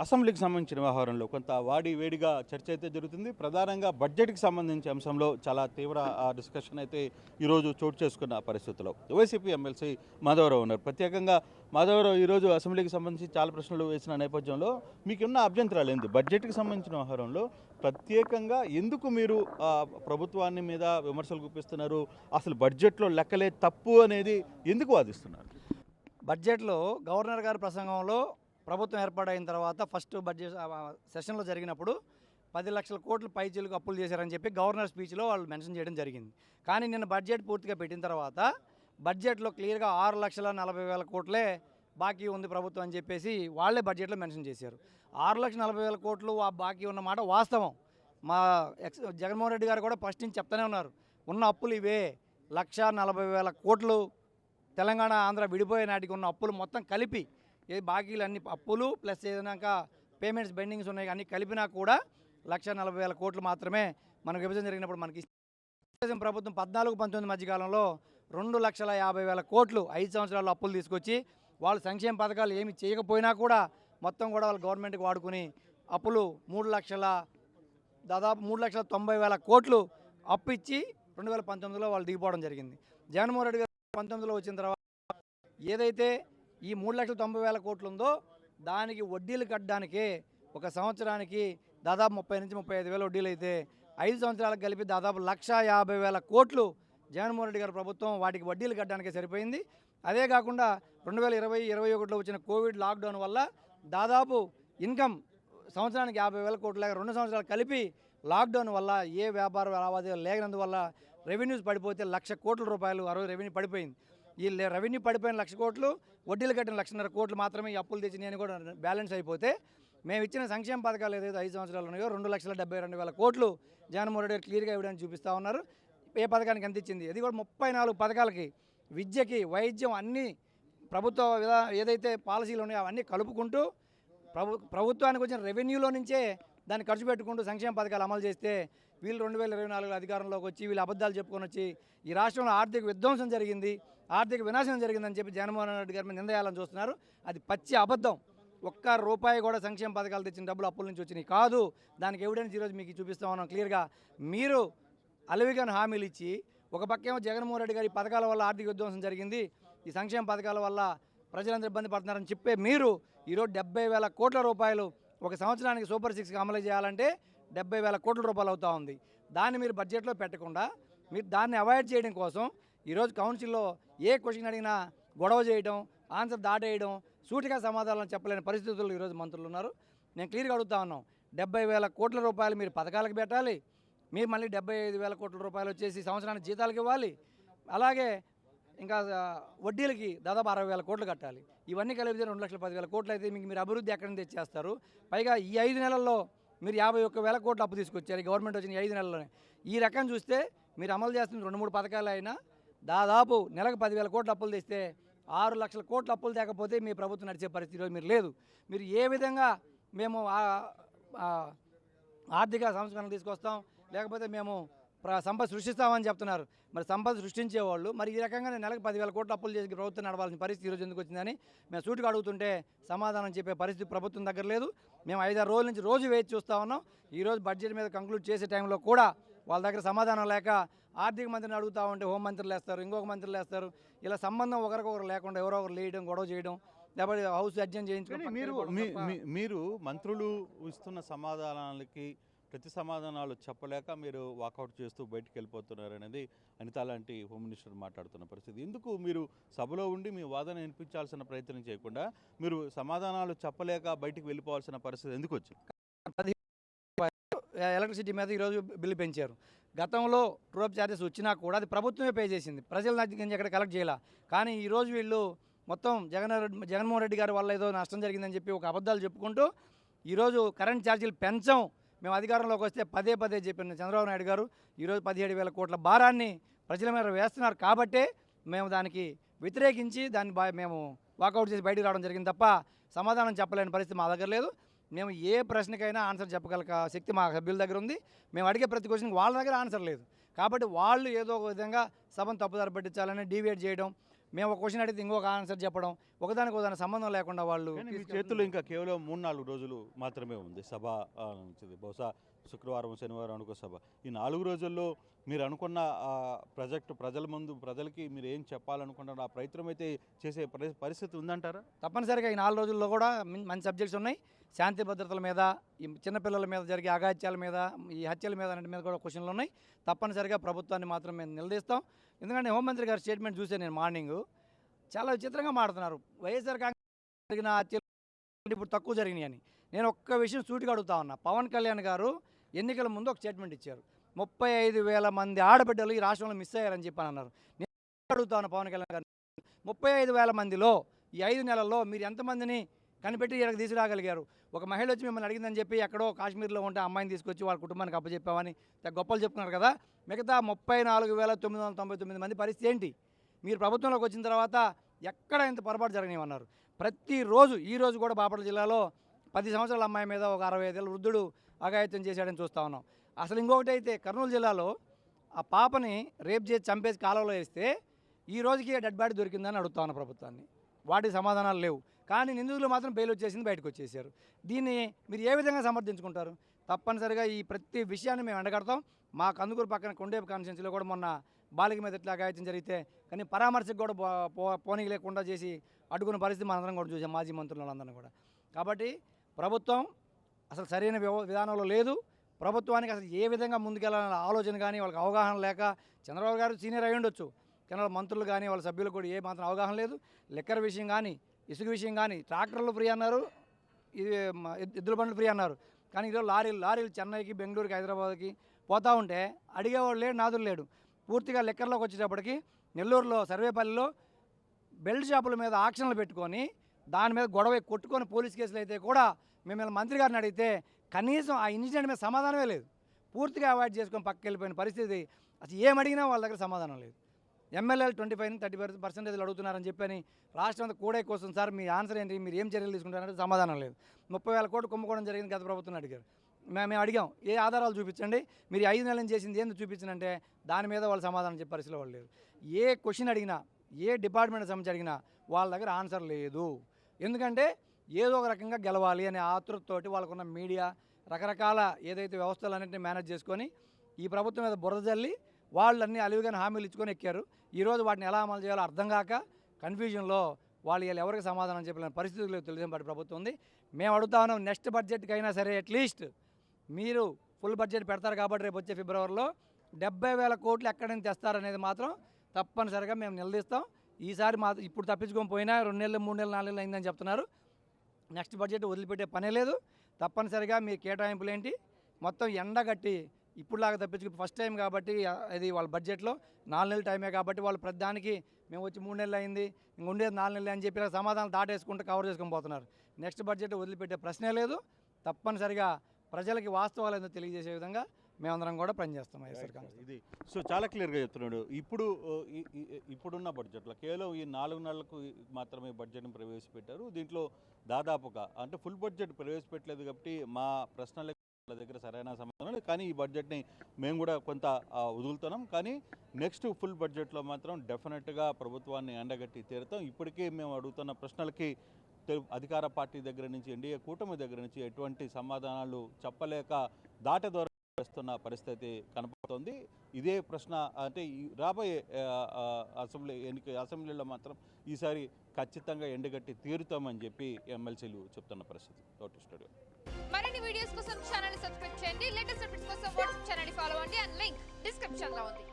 అసెంబ్లీకి సంబంధించిన వ్యవహారంలో కొంత వేడిగా చర్చ అయితే జరుగుతుంది. ప్రధానంగా బడ్జెట్కి సంబంధించిన అంశంలో చాలా తీవ్ర డిస్కషన్ అయితే ఈరోజు చోటు చేసుకున్న పరిస్థితుల్లో వైసీపీ ఎమ్మెల్సీ మాధవరావు ఉన్నారు. ప్రత్యేకంగా మాధవరావు ఈరోజు అసెంబ్లీకి సంబంధించి చాలా ప్రశ్నలు వేసిన నేపథ్యంలో మీకున్న అభ్యంతరాలు ఏంటి? బడ్జెట్కి సంబంధించిన వ్యవహారంలో ప్రత్యేకంగా ఎందుకు మీరు ప్రభుత్వాన్ని మీద విమర్శలు గుప్పిస్తున్నారు? అసలు బడ్జెట్లో లెక్కలే తప్పు అనేది ఎందుకు వాదిస్తున్నారు? బడ్జెట్లో గవర్నర్ గారి ప్రసంగంలో ప్రభుత్వం ఏర్పాటైన తర్వాత ఫస్ట్ బడ్జెట్ సెషన్లో జరిగినప్పుడు 10 లక్షల కోట్లు పైచీలకు అప్పులు చేశారని చెప్పి గవర్నర్ స్పీచ్లో వాళ్ళు మెన్షన్ చేయడం జరిగింది. కానీ నిన్న బడ్జెట్ పూర్తిగా పెట్టిన తర్వాత బడ్జెట్లో క్లియర్గా 6,40,000 కోట్లే బాకీ ఉంది ప్రభుత్వం అని చెప్పేసి వాళ్ళే బడ్జెట్లో మెన్షన్ చేశారు. 6,40,000 కోట్లు ఆ బాకీ ఉన్న మాట వాస్తవం. మా జగన్మోహన్ రెడ్డి గారు కూడా ఫస్ట్ నుంచి చెప్తానే ఉన్నారు, ఉన్న అప్పులు ఇవే 1,40,000 కోట్లు. తెలంగాణ ఆంధ్ర విడిపోయే నాటికి ఉన్న అప్పులు మొత్తం కలిపి ఏ బాకీలు అన్ని అప్పులు ప్లస్ ఏదైనా పేమెంట్స్ బెండింగ్స్ ఉన్నాయి అన్నీ కలిపినా కూడా 1,40,000 కోట్లు మాత్రమే మనకు విభజన జరిగినప్పుడు మనకి ప్రభుత్వం 14-19 మధ్యకాలంలో 2,50,000 కోట్లు 5 సంవత్సరాల్లో అప్పులు తీసుకొచ్చి వాళ్ళు సంక్షేమ పథకాలు ఏమి చేయకపోయినా కూడా మొత్తం కూడా వాళ్ళ గవర్నమెంట్కి వాడుకుని అప్పులు దాదాపు 3,90,000 కోట్లు అప్పు ఇచ్చి 2019లో వాళ్ళు దిగిపోవడం జరిగింది. జగన్మోహన్ రెడ్డి గారు 19లో వచ్చిన తర్వాత ఏదైతే ఈ 3,90,000 కోట్లు ఉందో దానికి వడ్డీలు కట్టడానికే ఒక సంవత్సరానికి దాదాపు 30,000-35,000 వడ్డీలు అయితే 5 సంవత్సరాలకు కలిపి దాదాపు 1,50,000 కోట్లు జగన్మోహన్ రెడ్డి గారి ప్రభుత్వం వాటికి వడ్డీలు కట్టడానికే సరిపోయింది. అదే కాకుండా 2020-21లో వచ్చిన కోవిడ్ లాక్డౌన్ వల్ల దాదాపు ఇన్కమ్ సంవత్సరానికి 50,000 కోట్లు లేక 2 సంవత్సరాలు కలిపి లాక్డౌన్ వల్ల ఏ వ్యాపార లావాదేవీలు లేనందువల్ల రెవెన్యూస్ పడిపోతే 1,00,000 కోట్ల రూపాయలు ఆ రోజు రెవెన్యూ పడిపోయింది. ఈ రెవెన్యూ పడిపోయిన 1,00,000 కోట్లు, వడ్డీలు కట్టిన 1,50,000 కోట్లు మాత్రమే ఈ అప్పులు తెచ్చినాయని కూడా బ్యాలెన్స్ అయిపోతే మేము ఇచ్చిన సంక్షేమ పథకాలు ఏదైతే 5 సంవత్సరాలు ఉన్నాయో 2,72,000 కోట్లు జగన్మోహన్ రెడ్డి గారు క్లియర్గా ఎవిడెన్స్ చూపిస్తూ ఉన్నారు. ఏ పథకానికి ఎంత ఇచ్చింది, అది కూడా 34 పథకాలకి, విద్యకి, వైద్యం అన్నీ ప్రభుత్వ ఏదైతే పాలసీలు ఉన్నాయో అవన్నీ కలుపుకుంటూ ప్రభుత్వానికి వచ్చిన రెవెన్యూలో నుంచే దాన్ని ఖర్చు పెట్టుకుంటూ సంక్షేమ పథకాలు అమలు చేస్తే వీళ్ళు 2024 అధికారంలోకి వచ్చి వీళ్ళు అబద్ధాలు చెప్పుకొని వచ్చి ఈ రాష్ట్రంలో ఆర్థిక విధ్వంసం జరిగింది, ఆర్థిక వినాశనం జరిగిందని చెప్పి జగన్మోహన్ రెడ్డి గారి మీద నిందయాలని చూస్తున్నారు. అది పచ్చి అబద్ధం. ఒక్క రూపాయి కూడా సంక్షేమ పథకాలు తెచ్చిన డబ్బులు అప్పుల నుంచి వచ్చినాయి కాదు. దానికి ఎవిడెన్స్ ఈరోజు మీకు చూపిస్తా ఉన్నాం క్లియర్గా. మీరు అలవిగాని హామీలు ఇచ్చి ఒక పక్కేమో జగన్మోహన్ రెడ్డి గారి పథకాల వల్ల ఆర్థిక విధ్వంసం జరిగింది, ఈ సంక్షేమ పథకాల వల్ల ప్రజలందరూ ఇబ్బంది పడుతున్నారని చెప్పే మీరు ఈరోజు 70,000 కోట్ల రూపాయలు ఒక సంవత్సరానికి సూపర్ 6కి అమలు చేయాలంటే 70,000 కోట్ల రూపాయలు అవుతూ ఉంది. దాన్ని మీరు బడ్జెట్లో పెట్టకుండా మీరు దాన్ని అవాయిడ్ చేయడం కోసం ఈరోజు కౌన్సిల్లో ఏ క్వశ్చన్ అడిగినా గొడవ చేయడం, ఆన్సర్ దాటేయడం, సూటిగా సమాధానం చెప్పలేని పరిస్థితుల్లో ఈరోజు మంత్రులు ఉన్నారు. నేను క్లియర్గా అడుగుతా ఉన్నాం, 70,000 కోట్ల రూపాయలు మీరు పథకాలకు పెట్టాలి, మీరు మళ్ళీ 75,000 కోట్ల రూపాయలు వచ్చేసి సంవత్సరానికి జీతాలకు ఇవ్వాలి, అలాగే ఇంకా వడ్డీలకి దాదాపు 60,000 కోట్లు కట్టాలి. ఇవన్నీ కలిపితే 2,10,000 కోట్లు అయితే మీకు మీరు అభివృద్ధి ఎక్కడి నుంచి తెచ్చేస్తారు? పైగా ఈ 5 నెలల్లో మీరు 51,000 కోట్లు అప్పు తీసుకొచ్చారు ఈ గవర్నమెంట్ వచ్చిన 5 నెలల్లోనే. ఈ రకం చూస్తే మీరు అమలు చేస్తున్న 2-3 పథకాలు అయినా దాదాపు నెలకు 10,000 కోట్లు అప్పులు తెస్తే 6 లక్షల కోట్ల అప్పులు తేకపోతే మీ ప్రభుత్వం నడిచే పరిస్థితి ఈరోజు మీరు లేదు. మీరు ఏ విధంగా మేము ఆర్థిక సంస్కరణలు తీసుకొస్తాం లేకపోతే మేము సంపద సృష్టిస్తామని చెప్తున్నారు. మరి సంపద సృష్టించేవాళ్ళు మరి ఈ రకంగా నెలకు 10,000 కోట్ల అప్పులు చేసి ప్రభుత్వం నడవాల్సిన పరిస్థితి ఈరోజు ఎందుకు వచ్చిందని మేము సూటిగా అడుగుతుంటే సమాధానం చెప్పే పరిస్థితి ప్రభుత్వం దగ్గర లేదు. మేము 5-6 రోజుల నుంచి రోజు వేచి చూస్తూ ఉన్నాం. ఈరోజు బడ్జెట్ మీద కంక్లూడ్ చేసే టైంలో కూడా వాళ్ళ దగ్గర సమాధానం లేక ఆర్థిక మంత్రిని అడుగుతూ ఉంటే హోంమంత్రులు వేస్తారు, ఇంకొక మంత్రులు వేస్తారు. ఇలా సంబంధం ఒకరికొకరు లేకుండా ఎవరో ఒకరు లేయడం, గొడవ చేయడం, లేకపోతే హౌస్ అడ్జెంట్ చేయించుకోవడం. మీరు మంత్రులు ఇస్తున్న సమాధానాలకి ప్రతి సమాధానాలు చెప్పలేక మీరు వాకౌట్ చేస్తూ బయటికి వెళ్ళిపోతున్నారు అనేది అనిత లాంటి హోమ్ మినిస్టర్ మాట్లాడుతున్న పరిస్థితి. ఎందుకు మీరు సభలో ఉండి మీ వాదన వినిపించాల్సిన ప్రయత్నం చేయకుండా మీరు సమాధానాలు చెప్పలేక బయటికి వెళ్ళిపోవాల్సిన పరిస్థితి ఎందుకు వచ్చింది? ఎలక్ట్రిసిటీ మీద ఈరోజు బిల్లు పెంచారు. గతంలో ట్రూప్ ఛార్జెస్ వచ్చినా కూడా అది పే చేసింది, ప్రజల నుంచి ఎక్కడ కలెక్ట్ చేయాల. కానీ ఈరోజు వీళ్ళు మొత్తం జగన్మోహన్ రెడ్డి గారి వల్ల ఏదో నష్టం జరిగిందని చెప్పి ఒక అబద్ధాలు చెప్పుకుంటూ ఈరోజు కరెంట్ ఛార్జీలు పెంచాం, మేము అధికారంలోకి వస్తే పదే చెప్పిన చంద్రబాబు నాయుడు గారు ఈరోజు 17,000 కోట్ల భారాన్ని ప్రజల మీద వేస్తున్నారు. కాబట్టే మేము దానికి వ్యతిరేకించి మేము వాకౌట్ చేసి బయటకు రావడం జరిగింది తప్ప సమాధానం చెప్పలేని పరిస్థితి మా దగ్గర లేదు. మేము ఏ ప్రశ్నకైనా ఆన్సర్ చెప్పగల శక్తి మా సభ్యుల దగ్గర ఉంది. మేము అడిగే ప్రతి క్వశ్చన్కి వాళ్ళ దగ్గర ఆన్సర్ లేదు. కాబట్టి వాళ్ళు ఏదో ఒక విధంగా సభను తప్పుదారి పట్టించాలని డీవియేట్ చేయడం, మేము ఒక క్వశ్చన్ అడిగితే ఇంకొక ఆన్సర్ చెప్పడం, ఒకదానికి సంబంధం లేకుండా వాళ్ళు కానీ మీ చేతుల్లో ఇంకా కేవలం 3-4 రోజులు మాత్రమే ఉంది సభ నుంచి. బహుశా శుక్రవారం శనివారం అనుకో సభ. ఈ 4 రోజుల్లో మీరు అనుకున్న ప్రాజెక్టు ప్రజలకి మీరు ఏం చెప్పాలనుకుంటున్నారు, ఆ ప్రయత్నం అయితే చేసే పరిస్థితి ఉందంటారా? తప్పనిసరిగా ఈ 4 రోజుల్లో కూడా మంచి సబ్జెక్ట్స్ ఉన్నాయి. శాంతి భద్రతల మీద, ఈ చిన్నపిల్లల మీద జరిగే అఘాయిత్యాల మీద, ఈ హత్యల మీద అన్నిటి మీద కూడా క్వశ్చన్లు ఉన్నాయి. తప్పనిసరిగా ప్రభుత్వాన్ని మాత్రం మేము నిలదీస్తాం. ఎందుకంటే హోంమంత్రి గారి స్టేట్మెంట్ చూసే నేను మార్నింగ్ చాలా విచిత్రంగా మాడుతున్నారు. వైఎస్ఆర్ కాంగ్రెస్ జరిగిన హత్యలు ఇప్పుడు తక్కువ జరిగినాయి అని. నేను ఒక్క విషయం సూటిగా అడుగుతా ఉన్నా. పవన్ కళ్యాణ్ గారు ఎన్నికల ముందు ఒక స్టేట్మెంట్ ఇచ్చారు. 35,000 మంది ఆడబిడ్డలు ఈ రాష్ట్రంలో మిస్ అయ్యారని చెప్పని అన్నారు. నేను అడుగుతా ఉన్నా పవన్ కళ్యాణ్ గారు, 35,000 మందిలో ఈ 5 నెలల్లో మీరు ఎంతమందిని కనిపెట్టి ఇక్కడికి తీసుకురాగలిగారు? ఒక మహిళ వచ్చి మిమ్మల్ని అడిగిందని చెప్పి ఎక్కడో కాశ్మీర్లో ఉంటే అమ్మాయిని తీసుకొచ్చి వాళ్ళ కుటుంబానికి అప్పచెప్పామని గొప్పలు చెప్తున్నారు కదా. మిగతా 34,999 మంది పరిస్థితి ఏంటి? మీరు ప్రభుత్వంలోకి వచ్చిన తర్వాత ఎక్కడ ఇంత పొరపాటు జరిగినాయన్నారు. ప్రతిరోజు ఈరోజు కూడా బాపట్ల జిల్లాలో 10 సంవత్సరాల అమ్మాయి మీద ఒక 65 ఏళ్ళ వృద్ధుడు అఘాయిత్యం చేశాడని చూస్తూ ఉన్నాం. అసలు ఇంకొకటి అయితే కర్నూలు జిల్లాలో ఆ పాపని రేప్ చేసి చంపేసి కాలువలో వేస్తే ఈ రోజుకి డెడ్ బాడీ దొరికిందని అడుగుతా ఉన్న ప్రభుత్వాన్ని. వాటికి సమాధానాలు లేవు. కానీ నిందితులు మాత్రం బెయిల్ వచ్చేసింది, బయటకు వచ్చేసారు. దీన్ని మీరు ఏ విధంగా సమర్థించుకుంటారు? తప్పనిసరిగా ఈ ప్రతి విషయాన్ని మేము ఎండగడతాం. మా కందుకూరు పక్కన కొండేపు కాన్స్టిట్యున్సీలో కూడా మొన్న బాలిక మీద ఇట్లా అఘాయిత్యం జరిగితే కానీ పరామర్శకు కూడా పోనీకి లేకుండా చేసి అడ్డుకున్న పరిస్థితి మనందరం కూడా చూసాం, మాజీ మంత్రులందరినీ కూడా. కాబట్టి ప్రభుత్వం అసలు సరైన విధానంలో లేదు. ప్రభుత్వానికి అసలు ఏ విధంగా ముందుకెళ్ళాలనే ఆలోచన కానీ వాళ్ళకి అవగాహన లేక, చంద్రబాబు గారు సీనియర్ అయి ఉండొచ్చు, కానీ మంత్రులు కానీ వాళ్ళ సభ్యులు కూడా ఏ మాత్రం అవగాహన లేదు. లెక్కర్ విషయం కానీ, ఇసుక విషయం కానీ, ట్రాక్టర్లు ఫ్రీ అన్నారు, ఇది ఎద్దుల బండ్లు ఫ్రీ అన్నారు. కానీ ఈరోజు లారీలు చెన్నైకి, బెంగళూరుకి, హైదరాబాద్కి పోతూ ఉంటే అడిగేవాడు లేడు, నాదులు లేడు. పూర్తిగా లెక్కర్లోకి వచ్చేటప్పటికి నెల్లూరులో సర్వేపల్లిలో బెల్ట్ షాపుల మీద ఆక్షన్లు పెట్టుకొని దాని మీద గొడవ కొట్టుకొని పోలీస్ కేసులు అయితే కూడా మిమ్మల్ని మంత్రి గారిని అడిగితే కనీసం ఆ ఇన్సిడెంట్ మీద సమాధానమే లేదు. పూర్తిగా అవాయిడ్ చేసుకొని పక్కకి వెళ్ళిపోయిన పరిస్థితి. అసలు ఏం అడిగినా వాళ్ళ దగ్గర సమాధానం లేదు. ఎమ్మెల్యేలు 25-30% అడుగుతున్నారని చెప్పని రాష్ట్రం అంతా కూడా కోసం సార్ మీ ఆన్సర్ ఏంటి, మీరు ఏం చర్యలు తీసుకుంటారంటే సమాధానం లేదు. 30,000 కోట్లు కుంభకోణం జరిగింది గత ప్రభుత్వం అడిగారు. మేము అడిగాం ఏ ఆధారాలు చూపించండి, మీరు 5 నెలలు చేసింది ఏంది చూపించనంటే దాని మీద వాళ్ళు సమాధానం చెప్పే పరిస్థితిలో వాళ్ళు లేరు. ఏ క్వశ్చన్ అడిగినా, ఏ డిపార్ట్మెంట్ సంబంధించి అడిగినా వాళ్ళ దగ్గర ఆన్సర్ లేదు. ఎందుకంటే ఏదో ఒక రకంగా గెలవాలి అనే ఆతృతతోటి వాళ్ళకున్న మీడియా రకరకాల ఏదైతే వ్యవస్థలన్నింటినీ మేనేజ్ చేసుకొని ఈ ప్రభుత్వం మీద బురద జల్లి వాళ్ళన్నీ అలివిగానే హామీలు ఇచ్చుకొని ఎక్కారు. ఈరోజు వాటిని ఎలా అమలు చేయాలో అర్థం కాక కన్ఫ్యూజన్లో వాళ్ళు ఎవరికి సమాధానం చెప్పలేని పరిస్థితుల్లో తెలుగుదేశం పార్టీ ప్రభుత్వం ఉంది. మేము అడుగుతా ఉన్నాం, నెక్స్ట్ బడ్జెట్కి అయినా సరే అట్లీస్ట్ మీరు ఫుల్ బడ్జెట్ పెడతారు కాబట్టి రేపు వచ్చే ఫిబ్రవరిలో 70,000 కోట్లు ఎక్కడి నుంచి తెస్తారనేది మాత్రం తప్పనిసరిగా మేము నిలదీస్తాం. ఈసారి ఇప్పుడు తప్పించుకొని పోయినా 2 నెలలు 3 నెలలు 4 నెలలు అయిందని చెప్తున్నారు. నెక్స్ట్ బడ్జెట్ వదిలిపెట్టే పనే లేదు. తప్పనిసరిగా మీ కేటాయింపులు ఏంటి మొత్తం ఎండగట్టి ఇప్పుడులాగా తప్పించుకు ఫస్ట్ టైం కాబట్టి అది వాళ్ళ బడ్జెట్లో 4 నెలల టైమే కాబట్టి వాళ్ళు ప్రతిదానికి మేము వచ్చి 3 నెలలు అయింది ఇంక ఉండేది 4 నెలలు అని చెప్పి సమాధానం దాటేసుకుంటూ కవర్ చేసుకొని పోతున్నారు. నెక్స్ట్ బడ్జెట్ వదిలిపెట్టే ప్రశ్నే లేదు. తప్పనిసరిగా ప్రజలకి వాస్తవాలు ఏందో తెలియజేసే విధంగా మేమందరం కూడా పనిచేస్తాం. ఇది సో చాలా క్లియర్గా చెప్తున్నాడు. ఇప్పుడున్న బడ్జెట్లో కేవలం ఈ 4 నెలలకు మాత్రమే బడ్జెట్ని ప్రవేశపెట్టారు. దీంట్లో దాదాపుగా అంటే ఫుల్ బడ్జెట్ ప్రవేశపెట్టలేదు కాబట్టి మా ప్రశ్నల దగ్గర సరైన సమాధానం లేదు. కానీ ఈ బడ్జెట్ని మేము కూడా కొంత వదులుతున్నాం. కానీ నెక్స్ట్ ఫుల్ బడ్జెట్లో మాత్రం డెఫినెట్గా ప్రభుత్వాన్ని ఎండగట్టి తీరుతాం. ఇప్పటికే మేము అడుగుతున్న ప్రశ్నలకి అధికార పార్టీ దగ్గర నుంచి, ఎన్డీఏ కూటమి దగ్గర నుంచి ఎటువంటి సమాధానాలు చెప్పలేక దాటదూరం చేస్తున్న పరిస్థితి కనపడుతోంది. ఇదే ప్రశ్న అంటే రాబోయే అసెంబ్లీలో మాత్రం ఈసారి ఖచ్చితంగా ఎండగట్టి తీరుతామని చెప్పి ఎమ్మెల్సీలు చెప్తున్న పరిస్థితి. స్టూడియో మరిన్ని వీడియోస్ కోసం ఛానల్ ని సబ్స్క్రైబ్ చేయండి. లేటెస్ట్ అప్డేట్స్ కోసం వాట్సాప్ ఛానల్ ని ఫాలో అవ్వండి. అండ్ లింక్ డిస్క్రిప్షన్ లో ఉంది.